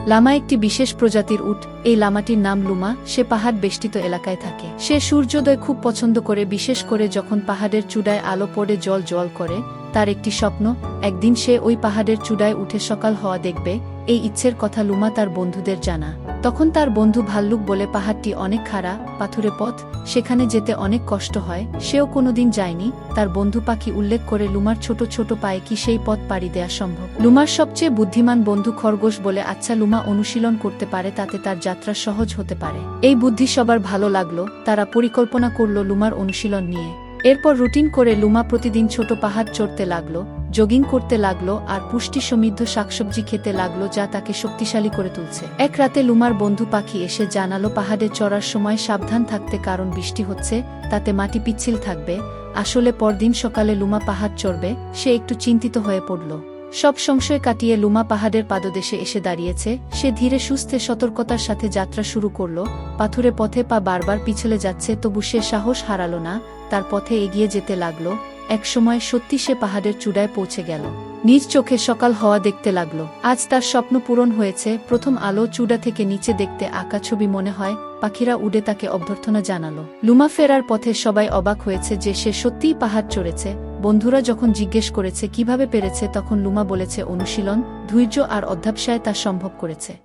লামা একটি বিশেষ প্রজাতির উট। এই লামাটির নাম লুমা। সে পাহাড় বেষ্টিত এলাকায় থাকে। সে সূর্যোদয় খুব পছন্দ করে, বিশেষ করে যখন পাহাড়ের চূড়ায় আলো পড়ে জল জল করে। তার একটি স্বপ্ন, একদিন সে ওই পাহাড়ের চূড়ায় উঠে সকাল হওয়া দেখবে। এই ইচ্ছের কথা লুমা তার বন্ধুদের জানা। তখন তার বন্ধু ভাল্লুক বলে, পাহাড়টি অনেক খাড়া, পাথুরে পথ, সেখানে যেতে অনেক কষ্ট হয়, সেও কোনোদিন যায়নি। তার বন্ধু পাখি উল্লেখ করে, লুমার ছোট ছোট পায়ে কি সেই পথ পাড়ি দেয়া সম্ভব? লুমার সবচেয়ে বুদ্ধিমান বন্ধু খরগোশ বলে, আচ্ছা, লুমা অনুশীলন করতে পারে, তাতে তার যাত্রা সহজ হতে পারে। এই বুদ্ধি সবার ভালো লাগলো। তারা পরিকল্পনা করল লুমার অনুশীলন নিয়ে। এরপর রুটিন করে লুমা প্রতিদিন ছোট পাহাড় চড়তে লাগলো, জগিং করতে লাগলো আর পুষ্টি সমৃদ্ধ শাকসবজি খেতে লাগলো, যা তাকে শক্তিশালী করে তুলছে। এক রাতে লুমার বন্ধু পাখি এসে জানালো, পাহাড়ে চড়ার সময় সাবধান থাকতে, কারণ বৃষ্টি হচ্ছে, তাতে মাটি পিচ্ছিল থাকবে। আসলে পরদিন সকালে লুমা পাহাড় চড়বে। সে একটু চিন্তিত হয়ে পড়ল। সব সংশয় কাটিয়ে লুমা পাহাড়ের পাদদেশে এসে দাঁড়িয়েছে। সে ধীরে সুস্থে সতর্কতার সাথে যাত্রা শুরু করল। পাথুরে পথে পা বারবার পিছলে যাচ্ছে, তবু সে সাহস হারালো না। তার পথে এগিয়ে যেতে লাগলো। একসময় সত্যি সে পাহাড়ের চূড়ায় পৌঁছে গেল। নিজ চোখে সকাল হওয়া দেখতে লাগলো। আজ তার স্বপ্ন পূরণ হয়েছে। প্রথম আলো চূড়া থেকে নিচে দেখতে আঁকা ছবি মনে হয়। পাখিরা উড়ে তাকে অভ্যর্থনা জানালো। লুমা ফেরার পথে সবাই অবাক হয়েছে যে সে সত্যিই পাহাড় চড়েছে। বন্ধুরা যখন জিজ্ঞেস করেছে কিভাবে পেরেছে, তখন লুমা বলেছে, অনুশীলন, ধৈর্য আর অধ্যবসায় তা সম্ভব করেছে।